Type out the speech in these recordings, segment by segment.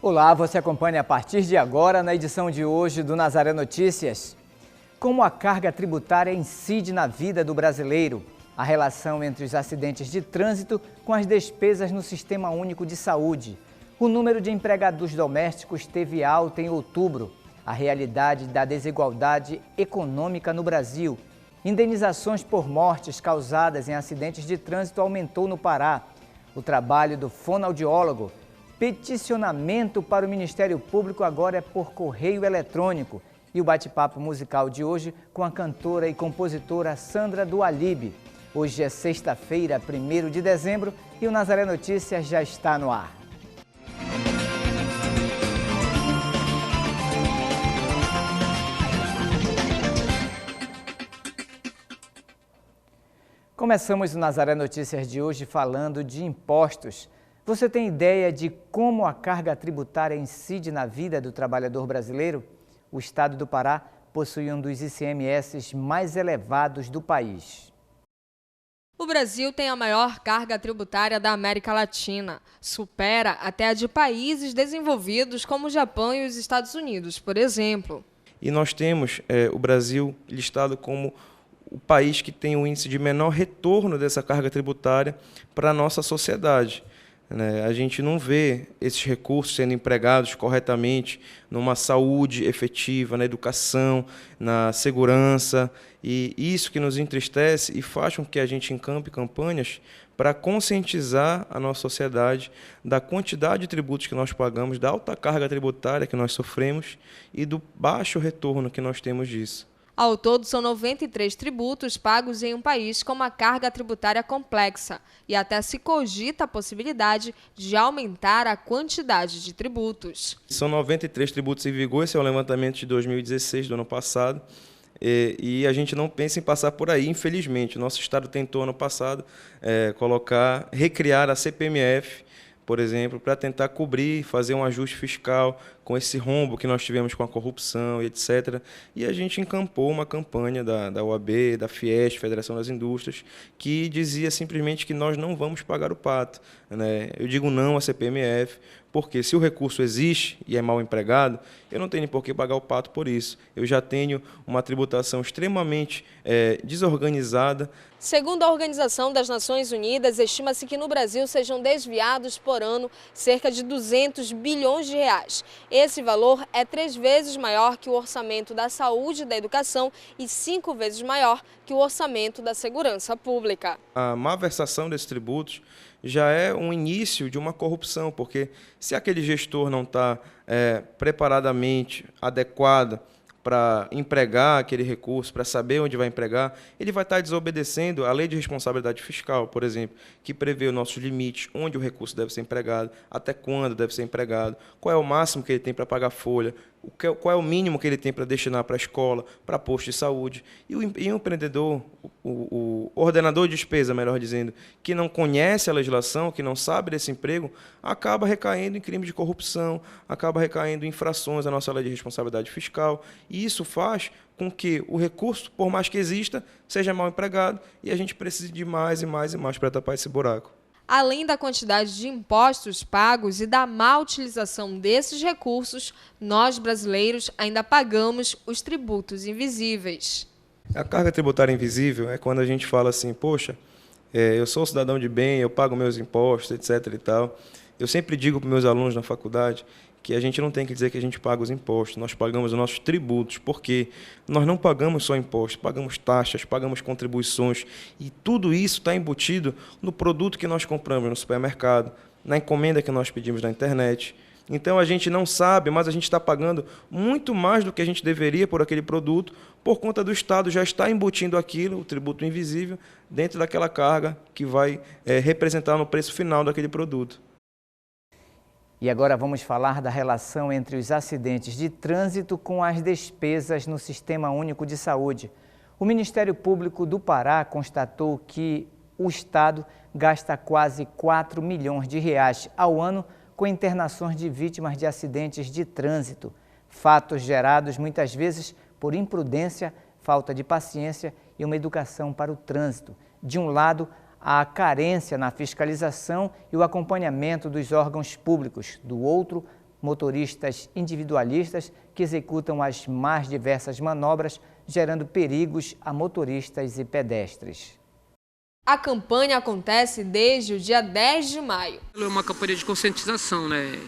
Olá, você acompanha a partir de agora na edição de hoje do Nazaré Notícias. Como a carga tributária incide na vida do brasileiro, a relação entre os acidentes de trânsito com as despesas no Sistema Único de Saúde. O número de empregados domésticos teve alta em outubro, a realidade da desigualdade econômica no Brasil. Indenizações por mortes causadas em acidentes de trânsito aumentou no Pará. O trabalho do fonoaudiólogo. Peticionamento para o Ministério Público agora é por correio eletrônico. E o bate-papo musical de hoje com a cantora e compositora Sandra do Alibe. Hoje é sexta-feira, 1º de dezembro, e o Nazaré Notícias já está no ar. Começamos o Nazaré Notícias de hoje falando de impostos. Você tem ideia de como a carga tributária incide na vida do trabalhador brasileiro? O estado do Pará possui um dos ICMS mais elevados do país. O Brasil tem a maior carga tributária da América Latina. Supera até a de países desenvolvidos como o Japão e os Estados Unidos, por exemplo. E nós temos o Brasil listado como o país que tem o índice de menor retorno dessa carga tributária para a nossa sociedade. A gente não vê esses recursos sendo empregados corretamente numa saúde efetiva, na educação, na segurança, e isso que nos entristece e faz com que a gente encampe campanhas para conscientizar a nossa sociedade da quantidade de tributos que nós pagamos, da alta carga tributária que nós sofremos e do baixo retorno que nós temos disso. Ao todo, são 93 tributos pagos em um país com uma carga tributária complexa e até se cogita a possibilidade de aumentar a quantidade de tributos. São 93 tributos em vigor, esse é o levantamento de 2016, do ano passado, e a gente não pensa em passar por aí, infelizmente. O nosso Estado tentou, ano passado, recriar a CPMF, por exemplo, para tentar cobrir, fazer um ajuste fiscal com esse rombo que nós tivemos com a corrupção, etc. E a gente encampou uma campanha da OAB, da Fiesp, Federação das Indústrias, que dizia simplesmente que nós não vamos pagar o pato. Eu digo não à CPMF, porque se o recurso existe e é mal empregado, eu não tenho por que pagar o pato por isso. Eu já tenho uma tributação extremamente desorganizada. Segundo a Organização das Nações Unidas, estima-se que no Brasil sejam desviados por ano cerca de 200 bilhões de reais. Esse valor é 3 vezes maior que o orçamento da saúde e da educação e 5 vezes maior que o orçamento da segurança pública. A má versação desses tributos já é um início de uma corrupção, porque se aquele gestor não está preparadamente adequado para empregar aquele recurso, para saber onde vai empregar, ele vai estar desobedecendo a Lei de Responsabilidade Fiscal, por exemplo, que prevê os nossos limites, onde o recurso deve ser empregado, até quando deve ser empregado, qual é o máximo que ele tem para pagar folha, qual é o mínimo que ele tem para destinar para a escola, para posto de saúde. E o empreendedor, o ordenador de despesa, melhor dizendo, que não conhece a legislação, que não sabe desse emprego, acaba recaindo em crime de corrupção, acaba recaindo em infrações à nossa Lei de Responsabilidade Fiscal. E isso faz com que o recurso, por mais que exista, seja mal empregado e a gente precise de mais e mais e mais para tapar esse buraco. Além da quantidade de impostos pagos e da má utilização desses recursos, nós brasileiros ainda pagamos os tributos invisíveis. A carga tributária invisível é quando a gente fala assim, poxa, eu sou um cidadão de bem, eu pago meus impostos, etc. e tal. Eu sempre digo para os meus alunos na faculdade que a gente não tem que dizer que a gente paga os impostos, nós pagamos os nossos tributos, porque nós não pagamos só impostos, pagamos taxas, pagamos contribuições, e tudo isso está embutido no produto que nós compramos no supermercado, na encomenda que nós pedimos na internet. Então a gente não sabe, mas a gente está pagando muito mais do que a gente deveria por aquele produto, por conta do Estado já está embutindo aquilo, o tributo invisível, dentro daquela carga que vai representar no preço final daquele produto. E agora vamos falar da relação entre os acidentes de trânsito com as despesas no Sistema Único de Saúde. O Ministério Público do Pará constatou que o Estado gasta quase 4 milhões de reais ao ano com internações de vítimas de acidentes de trânsito. Fatos gerados muitas vezes por imprudência, falta de paciência e uma educação para o trânsito. De um lado, a carência na fiscalização e o acompanhamento dos órgãos públicos. Do outro, motoristas individualistas que executam as mais diversas manobras, gerando perigos a motoristas e pedestres. A campanha acontece desde o dia 10 de maio. É uma campanha de conscientização, né?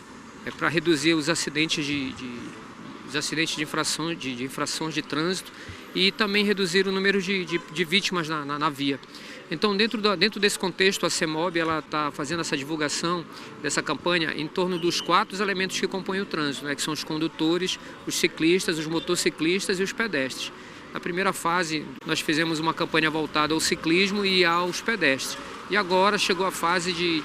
É para reduzir os acidentes de infrações de trânsito e também reduzir o número de vítimas na via. Então, dentro desse contexto, a CEMOB está fazendo essa divulgação dessa campanha em torno dos 4 elementos que compõem o trânsito, né? Que são os condutores, os ciclistas, os motociclistas e os pedestres. Na primeira fase, nós fizemos uma campanha voltada ao ciclismo e aos pedestres. E agora chegou a fase de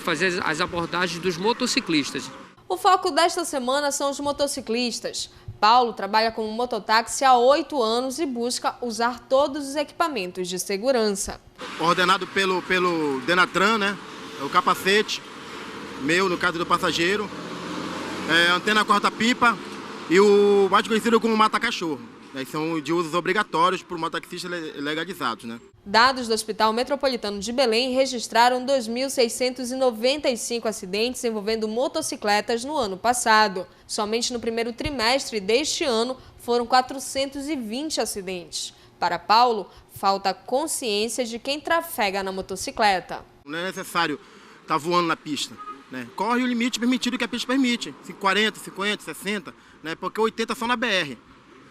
fazer as abordagens dos motociclistas. O foco desta semana são os motociclistas. Paulo trabalha como mototáxi há 8 anos e busca usar todos os equipamentos de segurança. Ordenado pelo Denatran, né? O capacete, no caso do passageiro, antena corta-pipa e o mais conhecido como mata-cachorro. São de usos obrigatórios por mototaxistas legalizados, né? Dados do Hospital Metropolitano de Belém registraram 2.695 acidentes envolvendo motocicletas no ano passado. Somente no primeiro trimestre deste ano foram 420 acidentes. Para Paulo, falta consciência de quem trafega na motocicleta. Não é necessário estar voando na pista, né? Corre o limite permitido que a pista permite, 40, 50, 60, né? Porque 80 são na BR.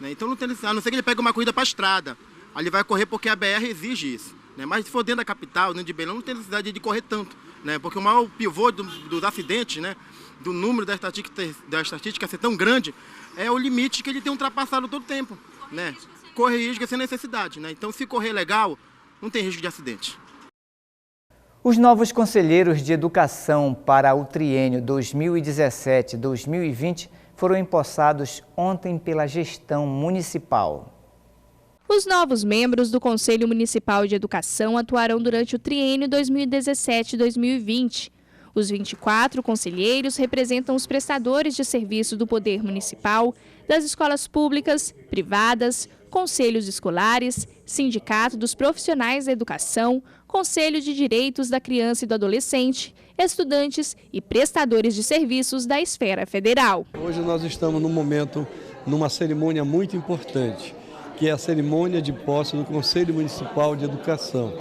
Então, não tem necessidade, a não ser que ele pegue uma corrida para a estrada. Aí ele vai correr porque a BR exige isso, né? Mas se for dentro da capital, dentro de Belém, não tem necessidade de correr tanto, né? Porque o maior pivô dos acidentes, né? Do número da estatística ser tão grande, é o limite que ele tem ultrapassado todo o tempo, né? Correr risco sem necessidade, né? Então, se correr legal, não tem risco de acidente. Os novos conselheiros de educação para o triênio 2017-2020 foram empossados ontem pela gestão municipal. Os novos membros do Conselho Municipal de Educação atuarão durante o triênio 2017-2020. Os 24 conselheiros representam os prestadores de serviço do Poder Municipal, das escolas públicas, privadas, conselhos escolares, sindicato dos profissionais da educação, Conselho de Direitos da Criança e do Adolescente, estudantes e prestadores de serviços da esfera federal. Hoje nós estamos numa cerimônia muito importante, que é a cerimônia de posse do Conselho Municipal de Educação.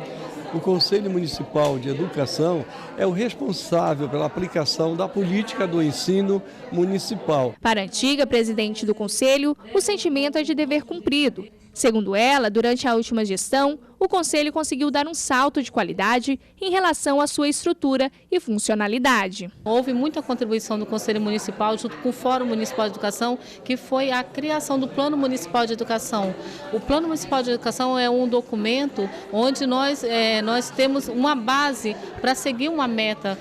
O Conselho Municipal de Educação é o responsável pela aplicação da política do ensino municipal. Para a antiga presidente do Conselho, o sentimento é de dever cumprido. Segundo ela, durante a última gestão, o Conselho conseguiu dar um salto de qualidade em relação à sua estrutura e funcionalidade. Houve muita contribuição do Conselho Municipal junto com o Fórum Municipal de Educação, que foi a criação do Plano Municipal de Educação. O Plano Municipal de Educação é um documento onde nós temos uma base para seguir uma meta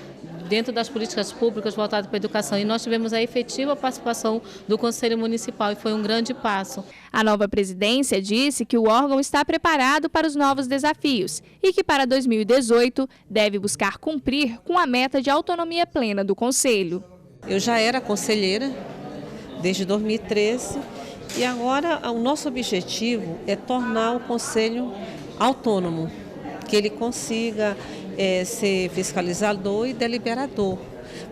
dentro das políticas públicas voltadas para a educação. E nós tivemos a efetiva participação do Conselho Municipal e foi um grande passo. A nova presidência disse que o órgão está preparado para os novos desafios e que para 2018 deve buscar cumprir com a meta de autonomia plena do Conselho. Eu já era conselheira desde 2013 e agora o nosso objetivo é tornar o Conselho autônomo, que ele consiga ser fiscalizador e deliberador,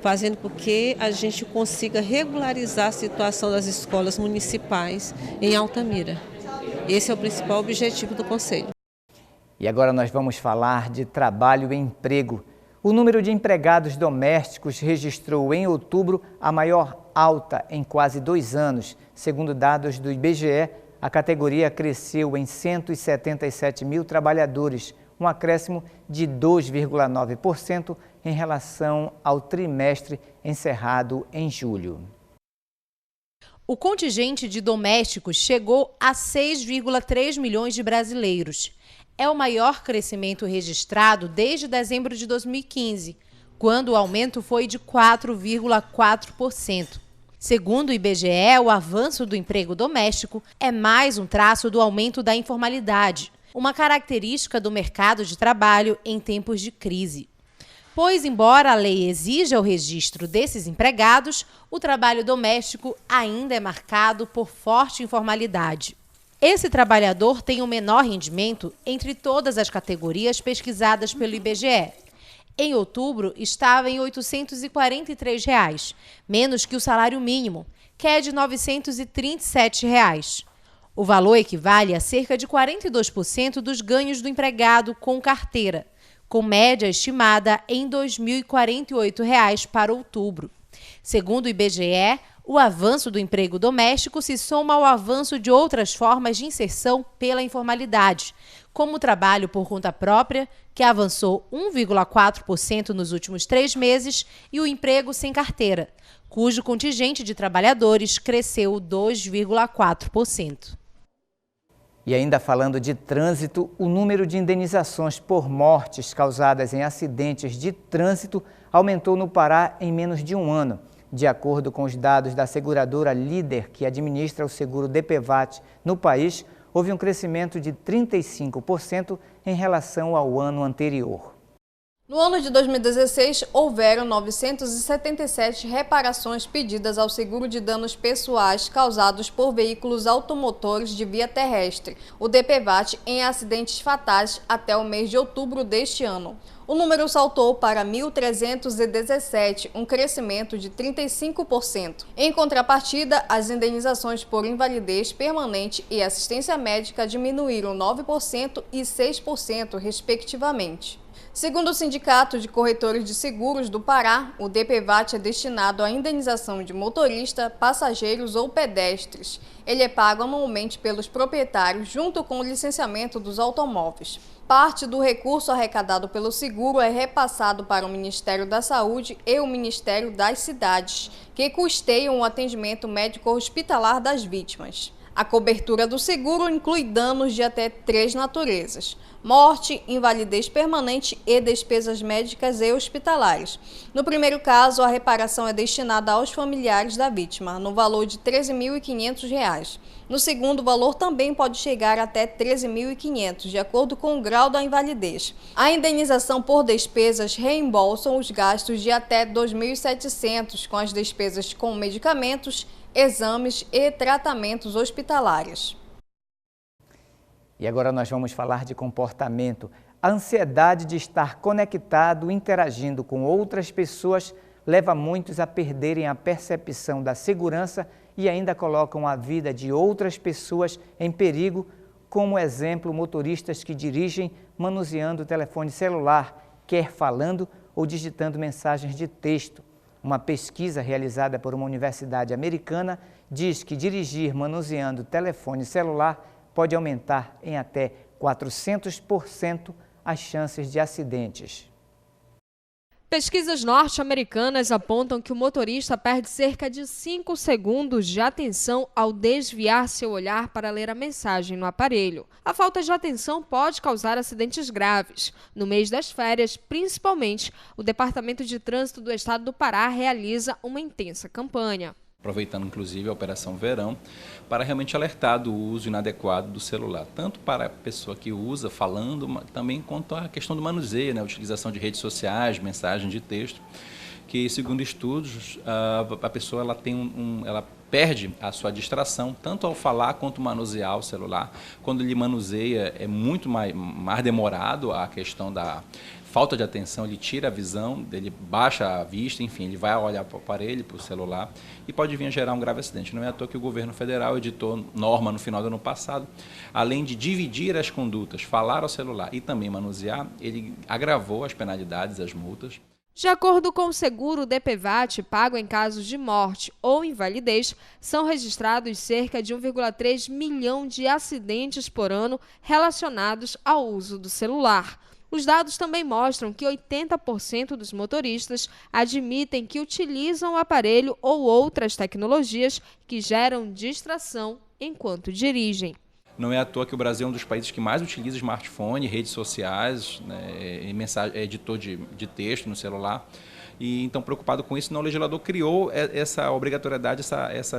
fazendo com que a gente consiga regularizar a situação das escolas municipais em Altamira. Esse é o principal objetivo do Conselho. E agora nós vamos falar de trabalho e emprego. O número de empregados domésticos registrou em outubro a maior alta em quase 2 anos. Segundo dados do IBGE, a categoria cresceu em 177 mil trabalhadores, um acréscimo de 2,9% em relação ao trimestre encerrado em julho. O contingente de domésticos chegou a 6,3 milhões de brasileiros. É o maior crescimento registrado desde dezembro de 2015, quando o aumento foi de 4,4%. Segundo o IBGE, o avanço do emprego doméstico é mais um traço do aumento da informalidade, uma característica do mercado de trabalho em tempos de crise. Pois, embora a lei exija o registro desses empregados, o trabalho doméstico ainda é marcado por forte informalidade. Esse trabalhador tem o menor rendimento entre todas as categorias pesquisadas pelo IBGE. Em outubro, estava em R$ 843, menos que o salário mínimo, que é de R$ 937. O valor equivale a cerca de 42% dos ganhos do empregado com carteira, com média estimada em R$ 2.048 para outubro. Segundo o IBGE, o avanço do emprego doméstico se soma ao avanço de outras formas de inserção pela informalidade, como o trabalho por conta própria, que avançou 1,4% nos últimos 3 meses, e o emprego sem carteira, cujo contingente de trabalhadores cresceu 2,4%. E ainda falando de trânsito, o número de indenizações por mortes causadas em acidentes de trânsito aumentou no Pará em menos de um ano. De acordo com os dados da seguradora Líder, que administra o seguro DPVAT no país, houve um crescimento de 35% em relação ao ano anterior. No ano de 2016, houveram 977 reparações pedidas ao seguro de danos pessoais causados por veículos automotores de via terrestre, o DPVAT, em acidentes fatais até o mês de outubro deste ano. O número saltou para 1.317, um crescimento de 35%. Em contrapartida, as indenizações por invalidez permanente e assistência médica diminuíram 9% e 6%, respectivamente. Segundo o Sindicato de Corretores de Seguros do Pará, o DPVAT é destinado à indenização de motorista, passageiros ou pedestres. Ele é pago anualmente pelos proprietários junto com o licenciamento dos automóveis. Parte do recurso arrecadado pelo seguro é repassado para o Ministério da Saúde e o Ministério das Cidades, que custeiam o atendimento médico-hospitalar das vítimas. A cobertura do seguro inclui danos de até 3 naturezas: morte, invalidez permanente e despesas médicas e hospitalares. No primeiro caso, a reparação é destinada aos familiares da vítima, no valor de R$ 13.500. No segundo, o valor também pode chegar até R$ 13.500, de acordo com o grau da invalidez. A indenização por despesas reembolsam os gastos de até R$ 2.700, com as despesas com medicamentos, exames e tratamentos hospitalares. E agora nós vamos falar de comportamento. A ansiedade de estar conectado, interagindo com outras pessoas, leva muitos a perderem a percepção da segurança e ainda colocam a vida de outras pessoas em perigo, como exemplo, motoristas que dirigem manuseando o telefone celular, quer falando ou digitando mensagens de texto. Uma pesquisa realizada por uma universidade americana diz que dirigir manuseando telefone celular pode aumentar em até 400% as chances de acidentes. Pesquisas norte-americanas apontam que o motorista perde cerca de 5 segundos de atenção ao desviar seu olhar para ler a mensagem no aparelho. A falta de atenção pode causar acidentes graves. No mês das férias, principalmente, o Departamento de Trânsito do Estado do Pará realiza uma intensa campanha. Aproveitando inclusive a Operação Verão, para realmente alertar do uso inadequado do celular, tanto para a pessoa que usa falando, também quanto a questão do manuseio, né, a utilização de redes sociais, mensagens de texto, que segundo estudos, a pessoa ela perde a sua distração, tanto ao falar quanto manusear o celular. Quando ele manuseia é muito mais demorado a questão da falta de atenção, ele tira a visão, ele baixa a vista, enfim, ele vai olhar para o aparelho, para o celular e pode vir a gerar um grave acidente. Não é à toa que o governo federal editou norma no final do ano passado, além de dividir as condutas, falar ao celular e também manusear, ele agravou as penalidades, as multas. De acordo com o seguro DPVAT, pago em casos de morte ou invalidez, são registrados cerca de 1,3 milhão de acidentes por ano relacionados ao uso do celular. Os dados também mostram que 80% dos motoristas admitem que utilizam o aparelho ou outras tecnologias que geram distração enquanto dirigem. Não é à toa que o Brasil é um dos países que mais utiliza smartphone, redes sociais, né, editor de texto no celular. E então, preocupado com isso, o legislador criou essa obrigatoriedade,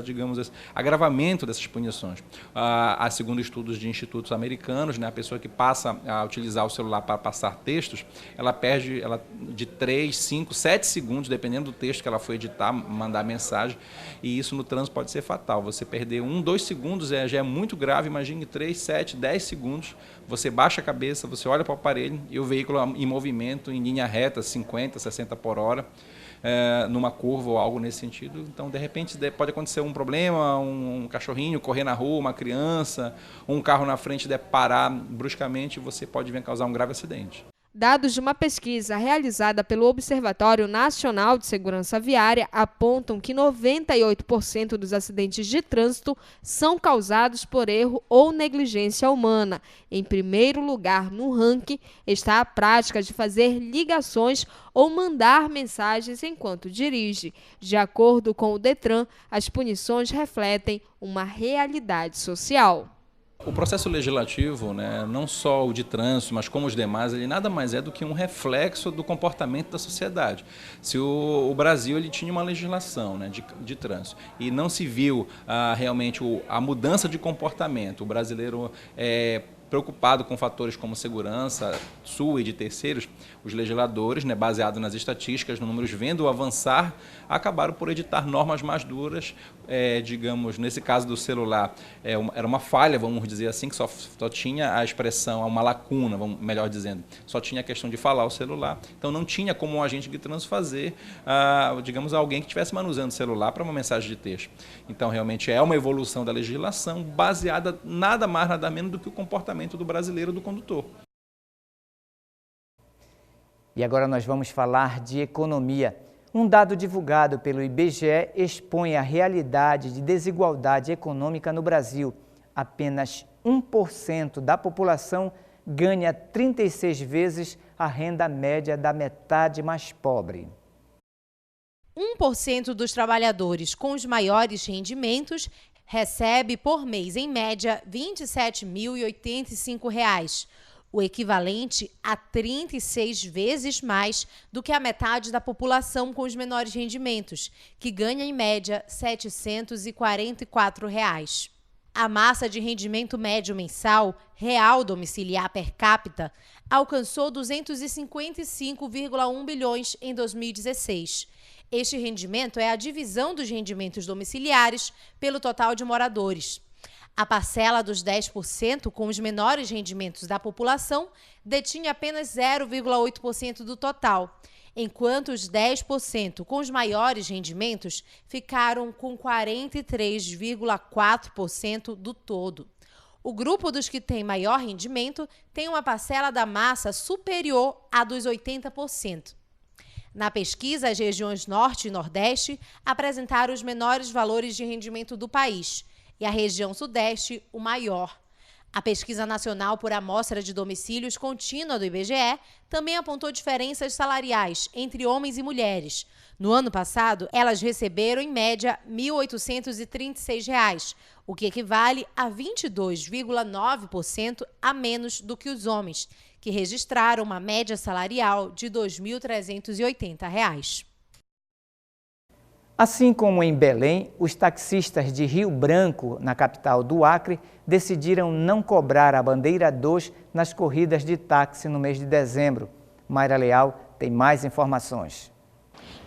digamos, esse agravamento dessas punições. Segundo estudos de institutos americanos, né, a pessoa que passa a utilizar o celular para passar textos, ela perde de 3, 5, 7 segundos, dependendo do texto que ela foi editar, mandar mensagem, e isso no trânsito pode ser fatal. Você perder 1, 2 segundos já é muito grave, imagine em 3, 7, 10 segundos, você baixa a cabeça, você olha para o aparelho e o veículo em movimento, em linha reta, 50, 60 por hora, numa curva ou algo nesse sentido. Então, de repente, pode acontecer um problema, um cachorrinho correr na rua, uma criança, um carro na frente parar bruscamente, você pode vir a causar um grave acidente. Dados de uma pesquisa realizada pelo Observatório Nacional de Segurança Viária apontam que 98% dos acidentes de trânsito são causados por erro ou negligência humana. Em primeiro lugar no ranking está a prática de fazer ligações ou mandar mensagens enquanto dirige. De acordo com o Detran, as punições refletem uma realidade social. O processo legislativo, né, não só o de trânsito, mas como os demais, ele nada mais é do que um reflexo do comportamento da sociedade. Se o Brasil ele tinha uma legislação, né, de trânsito e não se viu realmente a mudança de comportamento, o brasileiro preocupado com fatores como segurança sua e de terceiros, os legisladores, né, baseados nas estatísticas, nos números, vendo avançar, acabaram por editar normas mais duras, digamos, nesse caso do celular, era uma falha, vamos dizer assim, que só tinha a expressão, uma lacuna, melhor dizendo, só tinha a questão de falar o celular, então não tinha como um agente de trânsito fazer, digamos, alguém que estivesse manuseando o celular para uma mensagem de texto. Então, realmente, é uma evolução da legislação baseada nada mais, nada menos do que o comportamento do brasileiro, do condutor. E agora nós vamos falar de economia. Um dado divulgado pelo IBGE expõe a realidade de desigualdade econômica no Brasil. Apenas 1% da população ganha 36 vezes a renda média da metade mais pobre. 1% dos trabalhadores com os maiores rendimentos recebe por mês, em média, R$ 27.085, o equivalente a 36 vezes mais do que a metade da população com os menores rendimentos, que ganha, em média, R$ 744. A massa de rendimento médio mensal, real domiciliar per capita, alcançou 255,1 bilhões em 2016. Este rendimento é a divisão dos rendimentos domiciliares pelo total de moradores. A parcela dos 10% com os menores rendimentos da população detinha apenas 0,8% do total, enquanto os 10% com os maiores rendimentos ficaram com 43,4% do todo. O grupo dos que tem maior rendimento tem uma parcela da massa superior à dos 80%. Na pesquisa, as regiões Norte e Nordeste apresentaram os menores valores de rendimento do país e a região Sudeste, o maior. A Pesquisa Nacional por Amostra de Domicílios Contínua do IBGE também apontou diferenças salariais entre homens e mulheres. No ano passado, elas receberam, em média, R$ 1.836, o que equivale a 22,9% a menos do que os homens, que registraram uma média salarial de R$ 2.380. Assim como em Belém, os taxistas de Rio Branco, na capital do Acre, decidiram não cobrar a bandeira 2 nas corridas de táxi no mês de dezembro. Mayra Leal tem mais informações.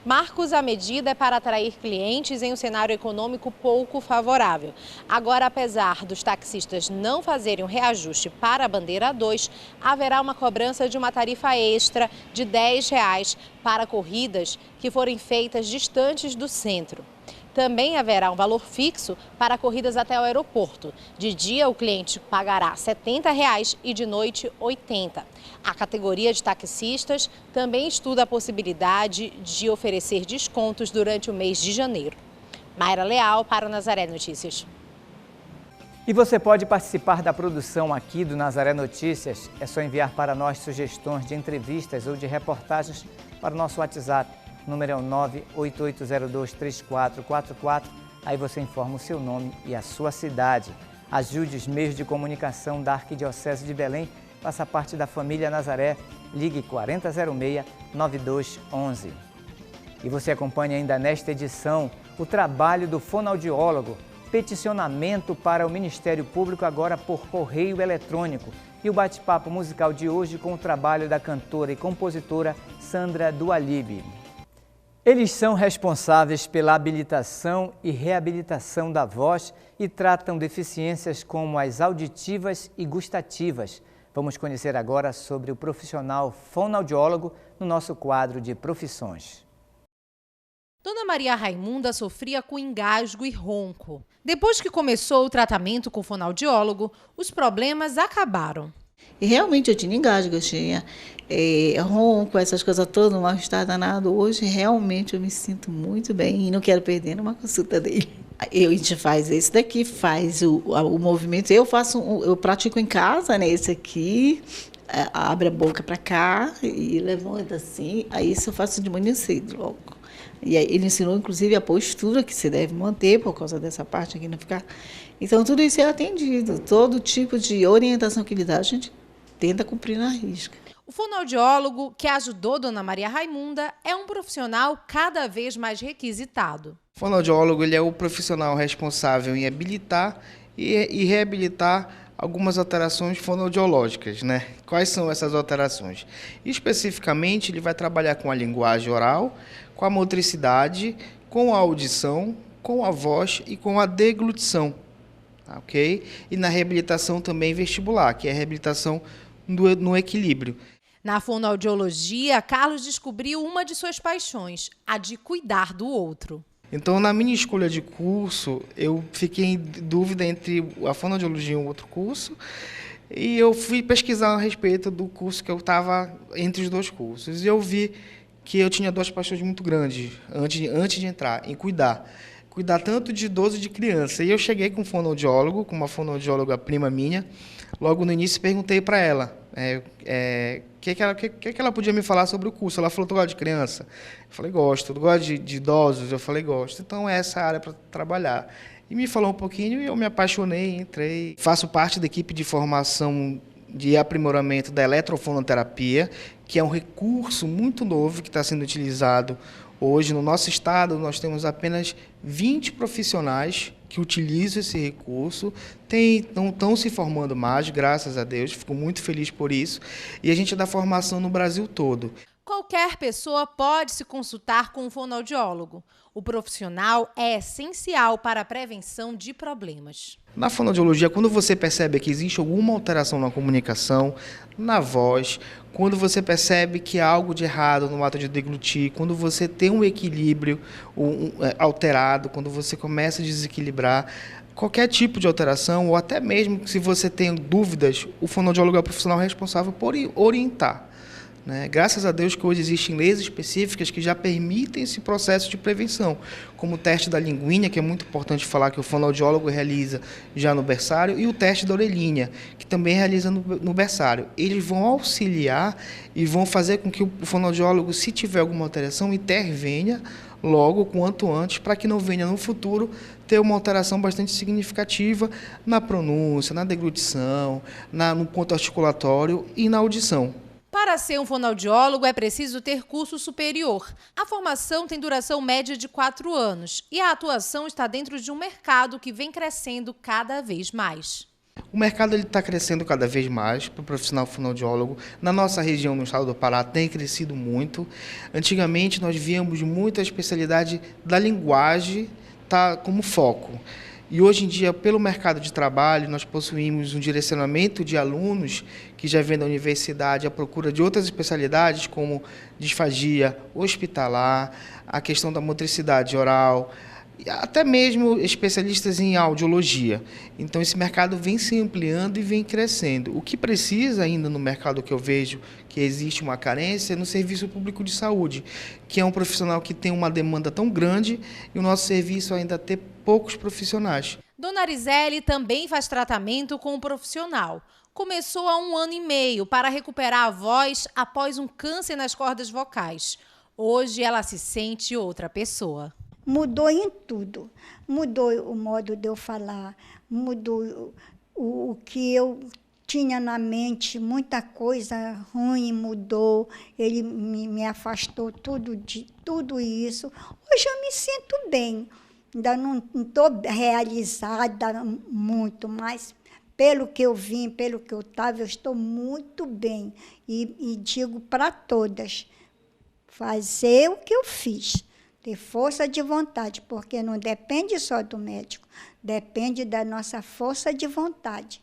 Marcos, a medida é para atrair clientes em um cenário econômico pouco favorável. Agora, apesar dos taxistas não fazerem um reajuste para a bandeira 2, haverá uma cobrança de uma tarifa extra de R$ 10 para corridas que forem feitas distantes do centro. Também haverá um valor fixo para corridas até o aeroporto. De dia, o cliente pagará R$ 70 e de noite R$ 80. A categoria de taxistas também estuda a possibilidade de oferecer descontos durante o mês de janeiro. Mayra Leal para o Nazaré Notícias. E você pode participar da produção aqui do Nazaré Notícias. É só enviar para nós sugestões de entrevistas ou de reportagens para o nosso WhatsApp. O número é o 988023444. Aí você informa o seu nome e a sua cidade. Ajude os meios de comunicação da Arquidiocese de Belém. Faça parte da família Nazaré. Ligue 4006-9211. E você acompanha ainda nesta edição o trabalho do fonoaudiólogo. Peticionamento para o Ministério Público agora por correio eletrônico. E o bate-papo musical de hoje com o trabalho da cantora e compositora Sandra Dualib. Eles são responsáveis pela habilitação e reabilitação da voz e tratam deficiências como as auditivas e gustativas. Vamos conhecer agora sobre o profissional fonoaudiólogo no nosso quadro de profissões. Dona Maria Raimunda sofria com engasgo e ronco. Depois que começou o tratamento com o fonoaudiólogo, os problemas acabaram. E realmente eu tinha engasgo, eu tinha ronco, essas coisas todas, um mal-estar danado. Hoje realmente eu me sinto muito bem e não quero perder uma consulta dele. A gente faz esse daqui, faz o movimento, eu pratico em casa, né? Esse aqui, abre a boca para cá e levanta assim, aí isso eu faço de manhã cedo logo. E aí ele ensinou, inclusive, a postura que você deve manter por causa dessa parte aqui não ficar. Então, tudo isso é atendido. Todo tipo de orientação que ele dá, a gente tenta cumprir na risca. O fonoaudiólogo que ajudou Dona Maria Raimunda é um profissional cada vez mais requisitado. O fonoaudiólogo ele é o profissional responsável em habilitar e reabilitar algumas alterações fonoaudiológicas, né? Quais são essas alterações? Especificamente, ele vai trabalhar com a linguagem oral, com a motricidade, com a audição, com a voz e com a deglutição, ok? E na reabilitação também vestibular, que é a reabilitação no equilíbrio. Na fonoaudiologia, Carlos descobriu uma de suas paixões, a de cuidar do outro. Então, na minha escolha de curso, eu fiquei em dúvida entre a fonoaudiologia e um outro curso, e eu fui pesquisar a respeito do curso que eu estava entre os dois cursos. E eu vi que eu tinha duas paixões muito grandes antes de entrar, em cuidar tanto de idoso e de criança. E eu cheguei com um fonoaudiólogo, com uma fonoaudióloga prima minha, logo no início perguntei para ela que ela podia me falar sobre o curso. Ela falou: tu gosta de criança? Eu falei: gosto. Tu gosta de idosos? Eu falei: gosto. Então é essa área para trabalhar. E me falou um pouquinho e eu me apaixonei, entrei. Faço parte da equipe de formação de aprimoramento da eletrofonoterapia, que é um recurso muito novo que está sendo utilizado hoje no nosso estado. Nós temos apenas 20 profissionais que utilizam esse recurso, estão se formando mais, graças a Deus, fico muito feliz por isso, e a gente dá formação no Brasil todo. Qualquer pessoa pode se consultar com um fonoaudiólogo. O profissional é essencial para a prevenção de problemas. Na fonoaudiologia, quando você percebe que existe alguma alteração na comunicação, na voz, quando você percebe que há algo de errado no ato de deglutir, quando você tem um equilíbrio alterado, quando você começa a desequilibrar, qualquer tipo de alteração, ou até mesmo se você tem dúvidas, o fonoaudiólogo é o profissional responsável por orientar. Graças a Deus que hoje existem leis específicas que já permitem esse processo de prevenção, como o teste da linguinha, que é muito importante falar que o fonoaudiólogo realiza já no berçário, e o teste da orelhinha, que também realiza no berçário. Eles vão auxiliar e vão fazer com que o fonoaudiólogo, se tiver alguma alteração, intervenha logo, quanto antes, para que não venha no futuro ter uma alteração bastante significativa na pronúncia, na deglutição, no ponto articulatório e na audição. Para ser um fonoaudiólogo é preciso ter curso superior. A formação tem duração média de 4 anos e a atuação está dentro de um mercado que vem crescendo cada vez mais. O mercado está crescendo cada vez mais para o profissional fonoaudiólogo. Na nossa região, no estado do Pará, tem crescido muito. Antigamente, nós víamos muito a especialidade da linguagem como foco. E hoje em dia, pelo mercado de trabalho, nós possuímos um direcionamento de alunos que já vêm da universidade à procura de outras especialidades, como disfagia hospitalar, a questão da motricidade oral, até mesmo especialistas em audiologia. Então, esse mercado vem se ampliando e vem crescendo. O que precisa ainda no mercado, que eu vejo que existe uma carência, é no serviço público de saúde, que é um profissional que tem uma demanda tão grande e o nosso serviço ainda tem poucos profissionais. Dona Arizeli também faz tratamento com um profissional. Começou há 1 ano e meio para recuperar a voz após um câncer nas cordas vocais. Hoje ela se sente outra pessoa. Mudou em tudo. Mudou o modo de eu falar, mudou o que eu tinha na mente, muita coisa ruim mudou, ele me afastou tudo isso. Hoje eu me sinto bem, ainda não estou realizada muito, mas pelo que eu vim, pelo que eu estava, eu estou muito bem. E digo para todas, fazer o que eu fiz. ter força de vontade, porque não depende só do médico, depende da nossa força de vontade,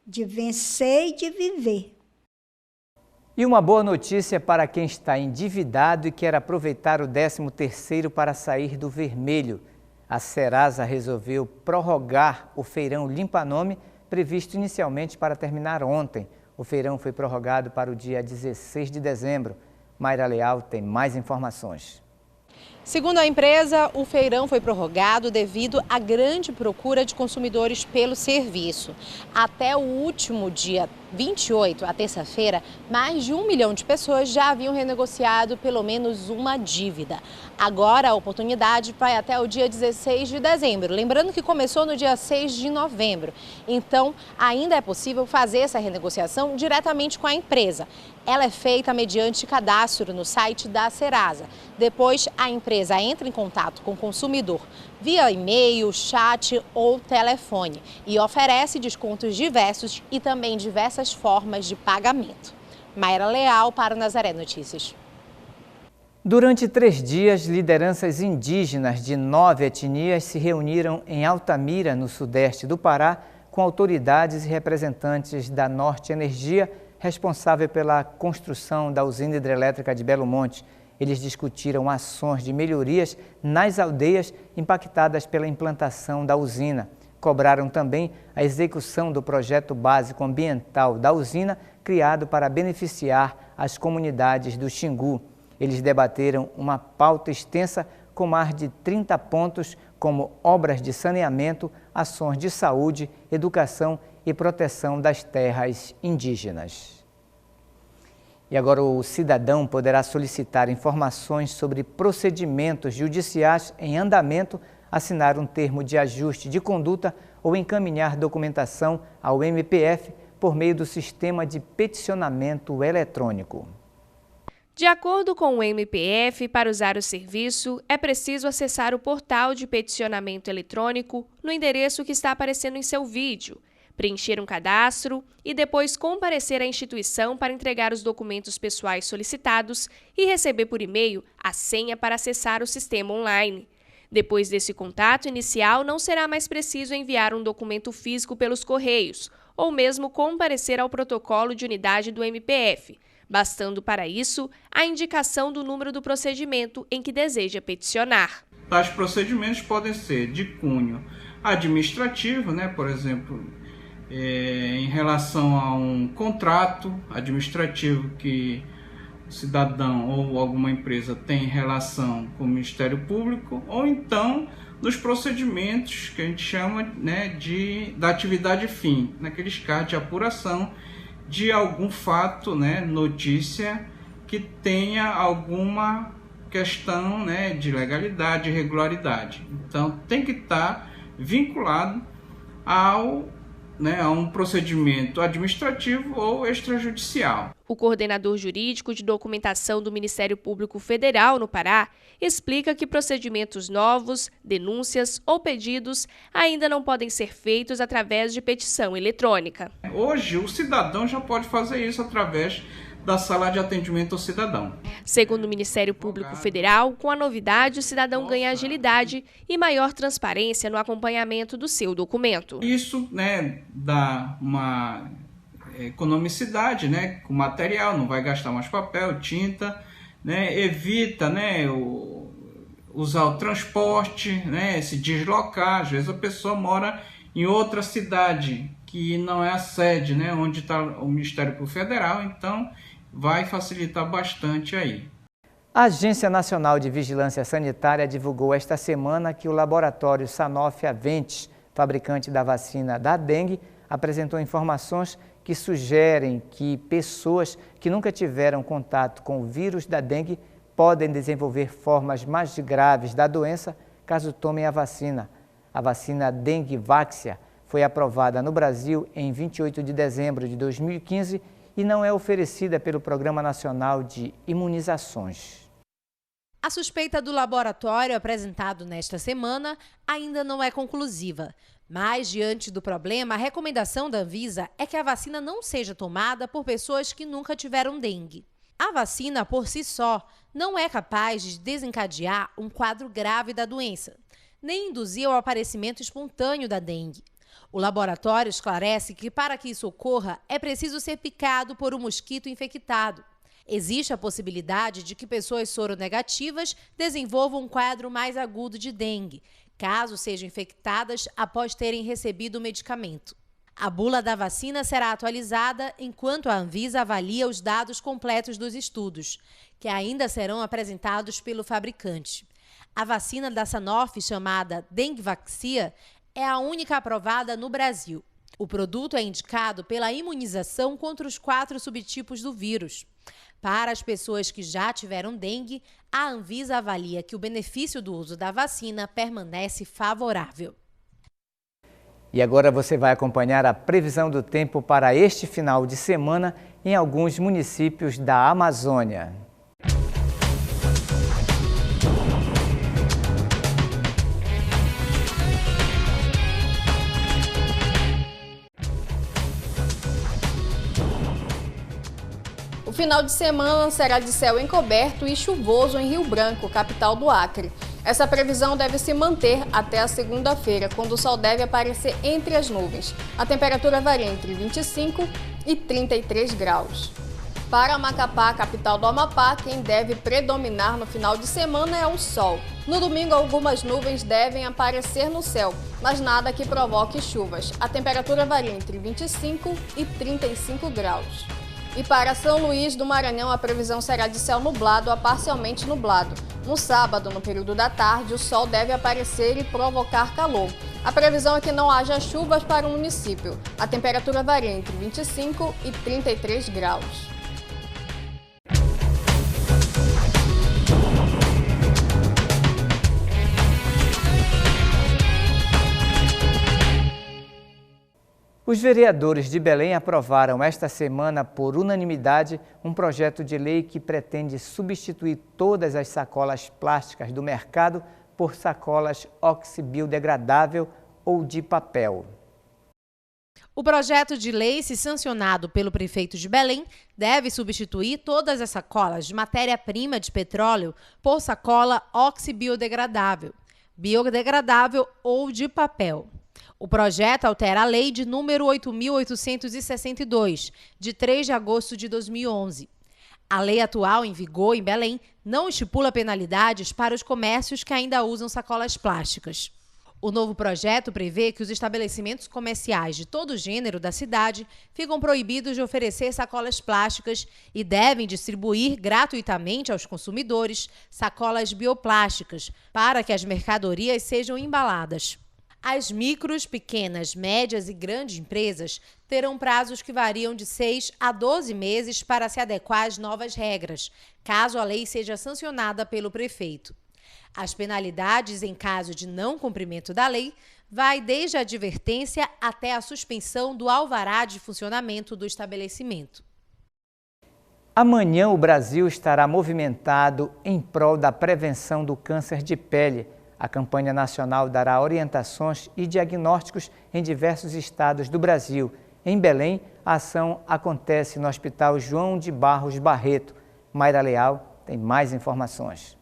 de vencer e de viver. E uma boa notícia para quem está endividado e quer aproveitar o 13º para sair do vermelho. A Serasa resolveu prorrogar o feirão Limpa Nome, previsto inicialmente para terminar ontem. O feirão foi prorrogado para o dia 16 de dezembro. Mayra Leal tem mais informações. Segundo a empresa, o feirão foi prorrogado devido à grande procura de consumidores pelo serviço. Até o último dia 28, a terça-feira, mais de 1 milhão de pessoas já haviam renegociado pelo menos uma dívida. Agora a oportunidade vai até o dia 16 de dezembro, lembrando que começou no dia 6 de novembro. Então, ainda é possível fazer essa renegociação diretamente com a empresa. Ela é feita mediante cadastro no site da Serasa. Depois, a empresa entra em contato com o consumidor via e-mail, chat ou telefone e oferece descontos diversos e também diversas formas de pagamento. Mayra Leal para o Nazaré Notícias. Durante 3 dias, lideranças indígenas de 9 etnias se reuniram em Altamira, no sudeste do Pará, com autoridades e representantes da Norte Energia, responsável pela construção da usina hidrelétrica de Belo Monte. Eles discutiram ações de melhorias nas aldeias impactadas pela implantação da usina. Cobraram também a execução do projeto básico ambiental da usina, criado para beneficiar as comunidades do Xingu. Eles debateram uma pauta extensa com mais de 30 pontos, como obras de saneamento, ações de saúde, educação e proteção das terras indígenas. E agora o cidadão poderá solicitar informações sobre procedimentos judiciais em andamento, assinar um termo de ajuste de conduta ou encaminhar documentação ao MPF por meio do sistema de peticionamento eletrônico. De acordo com o MPF, para usar o serviço, é preciso acessar o portal de peticionamento eletrônico no endereço que está aparecendo em seu vídeo, preencher um cadastro e depois comparecer à instituição para entregar os documentos pessoais solicitados e receber por e-mail a senha para acessar o sistema online. Depois desse contato inicial, não será mais preciso enviar um documento físico pelos correios ou mesmo comparecer ao protocolo de unidade do MPF, bastando para isso a indicação do número do procedimento em que deseja peticionar. Tais procedimentos podem ser de cunho administrativo, por exemplo, em relação a um contrato administrativo que o cidadão ou alguma empresa tem relação com o Ministério Público, ou então nos procedimentos que a gente chama da atividade fim, naqueles casos de apuração de algum fato, notícia que tenha alguma questão de legalidade, irregularidade. Então tem que estar vinculado a um procedimento administrativo ou extrajudicial. O coordenador jurídico de documentação do Ministério Público Federal no Pará explica que procedimentos novos, denúncias ou pedidos ainda não podem ser feitos através de petição eletrônica. Hoje, o cidadão já pode fazer isso através da sala de atendimento ao cidadão. Segundo o Ministério Público Federal, com a novidade, o cidadão ganha agilidade e maior transparência no acompanhamento do seu documento. Isso dá uma economicidade com material, não vai gastar mais papel, tinta, evita usar o transporte, se deslocar. Às vezes a pessoa mora em outra cidade que não é a sede, onde está o Ministério Público Federal, então vai facilitar bastante aí. A Agência Nacional de Vigilância Sanitária divulgou esta semana que o laboratório Sanofi Aventis, fabricante da vacina da dengue, apresentou informações que sugerem que pessoas que nunca tiveram contato com o vírus da dengue podem desenvolver formas mais graves da doença caso tomem a vacina. A vacina Dengue Váxia foi aprovada no Brasil em 28 de dezembro de 2015 e não é oferecida pelo Programa Nacional de Imunizações. A suspeita do laboratório apresentado nesta semana ainda não é conclusiva. Mas, diante do problema, a recomendação da Anvisa é que a vacina não seja tomada por pessoas que nunca tiveram dengue. A vacina, por si só, não é capaz de desencadear um quadro grave da doença, nem induzir o aparecimento espontâneo da dengue. O laboratório esclarece que, para que isso ocorra, é preciso ser picado por um mosquito infectado. Existe a possibilidade de que pessoas soronegativas desenvolvam um quadro mais agudo de dengue, caso sejam infectadas após terem recebido o medicamento. A bula da vacina será atualizada enquanto a Anvisa avalia os dados completos dos estudos, que ainda serão apresentados pelo fabricante. A vacina da Sanofi, chamada Dengvaxia, é a única aprovada no Brasil. O produto é indicado pela imunização contra os 4 subtipos do vírus. Para as pessoas que já tiveram dengue, a Anvisa avalia que o benefício do uso da vacina permanece favorável. E agora você vai acompanhar a previsão do tempo para este final de semana em alguns municípios da Amazônia. O final de semana será de céu encoberto e chuvoso em Rio Branco, capital do Acre. Essa previsão deve se manter até a segunda-feira, quando o sol deve aparecer entre as nuvens. A temperatura varia entre 25 e 33 graus. Para Macapá, capital do Amapá, quem deve predominar no final de semana é o sol. No domingo, algumas nuvens devem aparecer no céu, mas nada que provoque chuvas. A temperatura varia entre 25 e 35 graus. E para São Luís do Maranhão, a previsão será de céu nublado a parcialmente nublado. No sábado, no período da tarde, o sol deve aparecer e provocar calor. A previsão é que não haja chuvas para o município. A temperatura varia entre 25 e 33 graus. Os vereadores de Belém aprovaram esta semana, por unanimidade, um projeto de lei que pretende substituir todas as sacolas plásticas do mercado por sacolas oxibiodegradável ou de papel. O projeto de lei, se sancionado pelo prefeito de Belém, deve substituir todas as sacolas de matéria-prima de petróleo por sacola oxibiodegradável, biodegradável ou de papel. O projeto altera a lei de número 8.862, de 3 de agosto de 2011. A lei atual, em vigor em Belém, não estipula penalidades para os comércios que ainda usam sacolas plásticas. O novo projeto prevê que os estabelecimentos comerciais de todo gênero da cidade ficam proibidos de oferecer sacolas plásticas e devem distribuir gratuitamente aos consumidores sacolas bioplásticas para que as mercadorias sejam embaladas. As micros, pequenas, médias e grandes empresas terão prazos que variam de 6 a 12 meses para se adequar às novas regras, caso a lei seja sancionada pelo prefeito. As penalidades em caso de não cumprimento da lei vai desde a advertência até a suspensão do alvará de funcionamento do estabelecimento. Amanhã o Brasil estará movimentado em prol da prevenção do câncer de pele. A campanha nacional dará orientações e diagnósticos em diversos estados do Brasil. Em Belém, a ação acontece no Hospital João de Barros Barreto. Mayra Leal tem mais informações.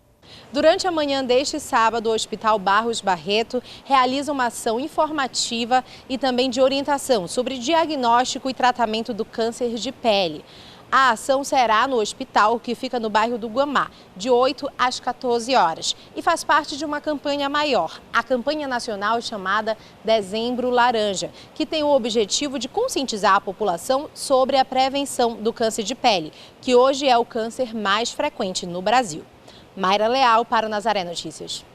Durante a manhã deste sábado, o Hospital Barros Barreto realiza uma ação informativa e também de orientação sobre diagnóstico e tratamento do câncer de pele. A ação será no hospital, que fica no bairro do Guamá, de 8 às 14 horas, e faz parte de uma campanha maior, a campanha nacional chamada Dezembro Laranja, que tem o objetivo de conscientizar a população sobre a prevenção do câncer de pele, que hoje é o câncer mais frequente no Brasil. Mayra Leal para o Nazaré Notícias.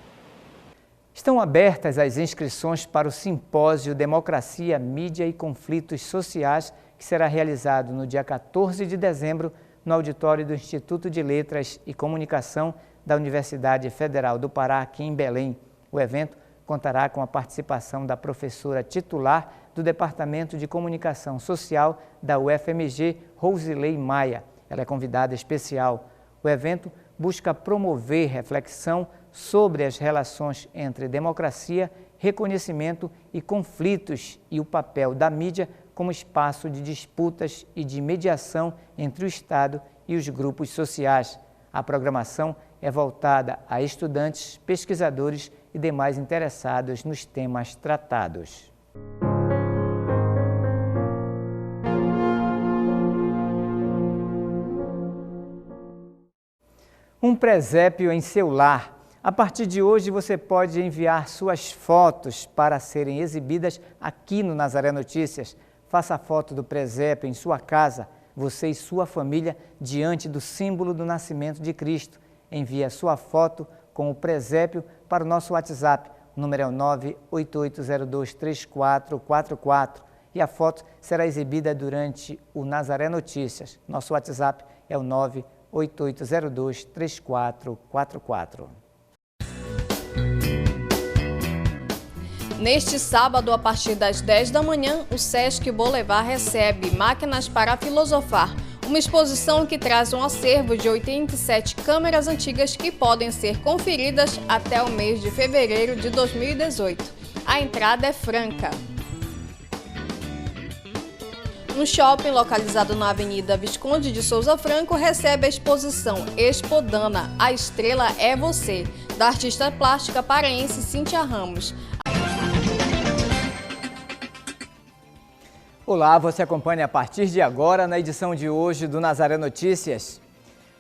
Estão abertas as inscrições para o simpósio Democracia, Mídia e Conflitos Sociais, que será realizado no dia 14 de dezembro no auditório do Instituto de Letras e Comunicação da Universidade Federal do Pará, aqui em Belém. O evento contará com a participação da professora titular do Departamento de Comunicação Social da UFMG, Rosilei Maia. Ela é convidada especial. O evento busca promover reflexão sobre as relações entre democracia, reconhecimento e conflitos e o papel da mídia como espaço de disputas e de mediação entre o Estado e os grupos sociais. A programação é voltada a estudantes, pesquisadores e demais interessados nos temas tratados. Um presépio em seu lar. A partir de hoje você pode enviar suas fotos para serem exibidas aqui no Nazaré Notícias. Faça a foto do presépio em sua casa, você e sua família, diante do símbolo do nascimento de Cristo. Envie a sua foto com o presépio para o nosso WhatsApp. O número é o 988023444 e a foto será exibida durante o Nazaré Notícias. Nosso WhatsApp é o 988023444. Neste sábado, a partir das 10 da manhã, o Sesc Boulevard recebe Máquinas para Filosofar, uma exposição que traz um acervo de 87 câmeras antigas que podem ser conferidas até o mês de fevereiro de 2018. A entrada é franca. No shopping, localizado na Avenida Visconde de Souza Franco, recebe a exposição Expodana, A Estrela é Você, da artista plástica paraense Cíntia Ramos. Olá, você acompanha a partir de agora na edição de hoje do Nazaré Notícias.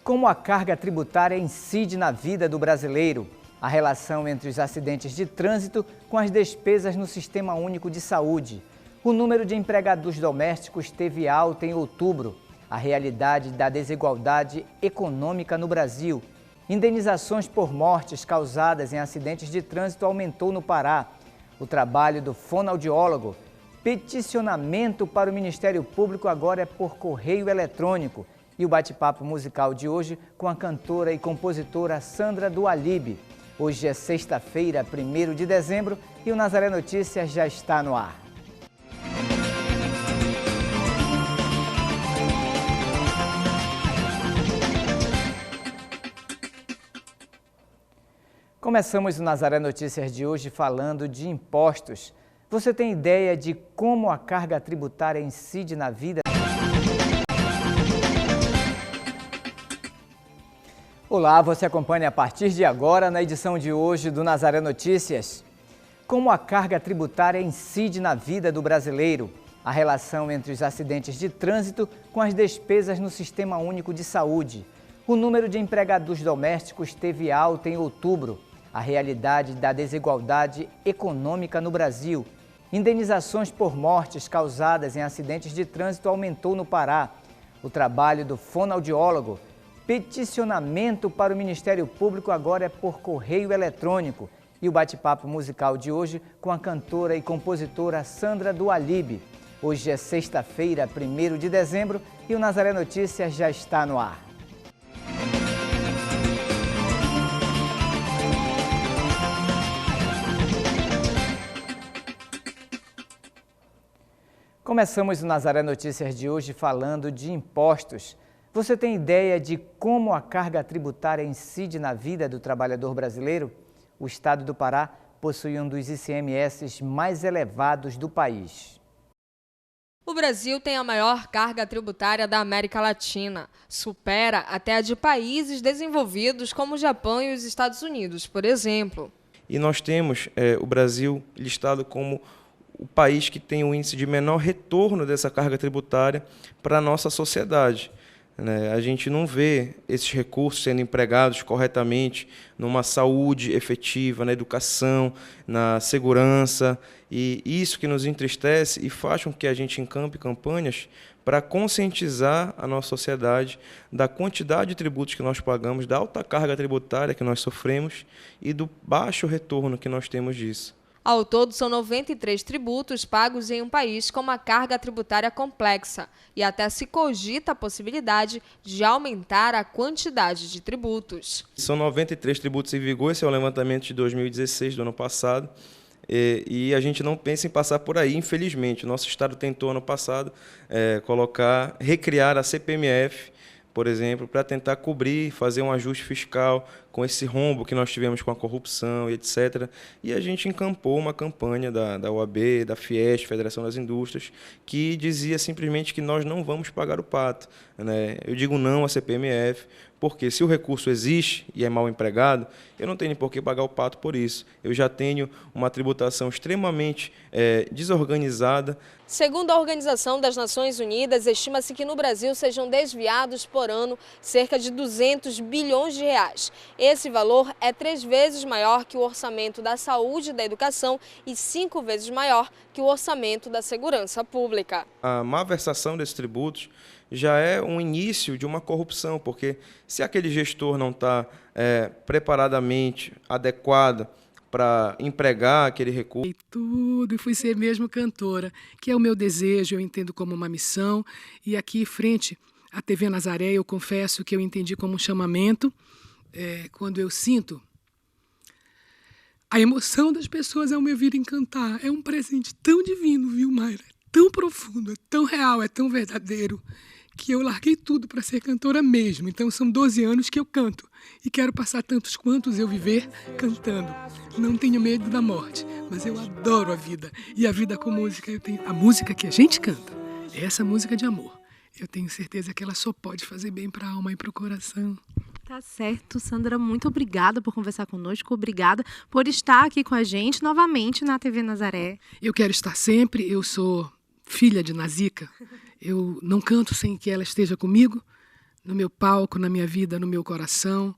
Como a carga tributária incide na vida do brasileiro, a relação entre os acidentes de trânsito com as despesas no Sistema Único de Saúde. O número de empregados domésticos teve alta em outubro, a realidade da desigualdade econômica no Brasil. Indenizações por mortes causadas em acidentes de trânsito aumentou no Pará. O trabalho do fonoaudiólogo. Peticionamento para o Ministério Público agora é por correio eletrônico. E o bate-papo musical de hoje com a cantora e compositora Sandra do Alibe. Hoje é sexta-feira, 1º de dezembro, e o Nazaré Notícias já está no ar. Começamos o Nazaré Notícias de hoje falando de impostos. Você tem ideia de como a carga tributária incide na vida? Olá, você acompanha a partir de agora na edição de hoje do Nazaré Notícias. Como a carga tributária incide na vida do brasileiro, a relação entre os acidentes de trânsito com as despesas no Sistema Único de Saúde. O número de empregados domésticos teve alta em outubro, a realidade da desigualdade econômica no Brasil. Indenizações por mortes causadas em acidentes de trânsito aumentou no Pará. O trabalho do fonoaudiólogo. Peticionamento para o Ministério Público agora é por correio eletrônico. E o bate-papo musical de hoje com a cantora e compositora Sandra do Alibe. Hoje é sexta-feira, 1º de dezembro, e o Nazaré Notícias já está no ar. Começamos o Nazaré Notícias de hoje falando de impostos. Você tem ideia de como a carga tributária incide na vida do trabalhador brasileiro? O estado do Pará possui um dos ICMS mais elevados do país. O Brasil tem a maior carga tributária da América Latina. Supera até a de países desenvolvidos como o Japão e os Estados Unidos, por exemplo. E nós temos o Brasil listado como o país que tem o índice de menor retorno dessa carga tributária para a nossa sociedade. A gente não vê esses recursos sendo empregados corretamente numa saúde efetiva, na educação, na segurança, e isso que nos entristece e faz com que a gente encampe campanhas para conscientizar a nossa sociedade da quantidade de tributos que nós pagamos, da alta carga tributária que nós sofremos e do baixo retorno que nós temos disso. Ao todo, são 93 tributos pagos em um país com uma carga tributária complexa e até se cogita a possibilidade de aumentar a quantidade de tributos. São 93 tributos em vigor, esse é o levantamento de 2016, do ano passado, e a gente não pensa em passar por aí, infelizmente. Nosso Estado tentou, ano passado, recriar a CPMF, por exemplo, para tentar cobrir, fazer um ajuste fiscal com esse rombo que nós tivemos com a corrupção e etc. E a gente encampou uma campanha da OAB, da Fiesp, Federação das Indústrias, que dizia simplesmente que nós não vamos pagar o pato, né? Eu digo não à CPMF, porque se o recurso existe e é mal empregado, eu não tenho por que pagar o pato por isso. Eu já tenho uma tributação extremamente desorganizada. Segundo a Organização das Nações Unidas, estima-se que no Brasil sejam desviados por ano cerca de 200 bilhões de reais. Esse valor é 3 vezes maior que o orçamento da saúde e da educação e 5 vezes maior que o orçamento da segurança pública. A malversação desses tributos já é um início de uma corrupção, porque se aquele gestor não está preparadamente adequado para empregar aquele recurso. E tudo, fui ser mesmo cantora, que é o meu desejo, eu entendo como uma missão. E aqui, frente à TV Nazaré, eu confesso que eu entendi como um chamamento, quando eu sinto a emoção das pessoas ao me ouvirem cantar. É um presente tão divino, viu, Mayra? É tão profundo, é tão real, é tão verdadeiro, que eu larguei tudo para ser cantora mesmo. Então são 12 anos que eu canto e quero passar tantos quantos eu viver cantando. Não tenho medo da morte, mas eu adoro a vida. E a vida com música, eu tenho a música que a gente canta, é essa música de amor. Eu tenho certeza que ela só pode fazer bem para a alma e para o coração. Tá certo, Sandra, muito obrigada por conversar conosco, obrigada por estar aqui com a gente novamente na TV Nazaré. Eu quero estar sempre, eu sou filha de Nazica, eu não canto sem que ela esteja comigo, no meu palco, na minha vida, no meu coração,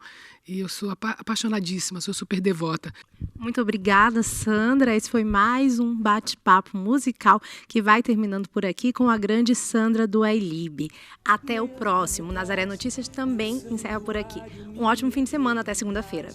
e eu sou apaixonadíssima, sou super devota. Muito obrigada, Sandra. Esse foi mais um bate-papo musical que vai terminando por aqui com a grande Sandra do Ailib. Até o próximo. Nazaré Notícias também encerra por aqui. Um ótimo fim de semana, até segunda-feira.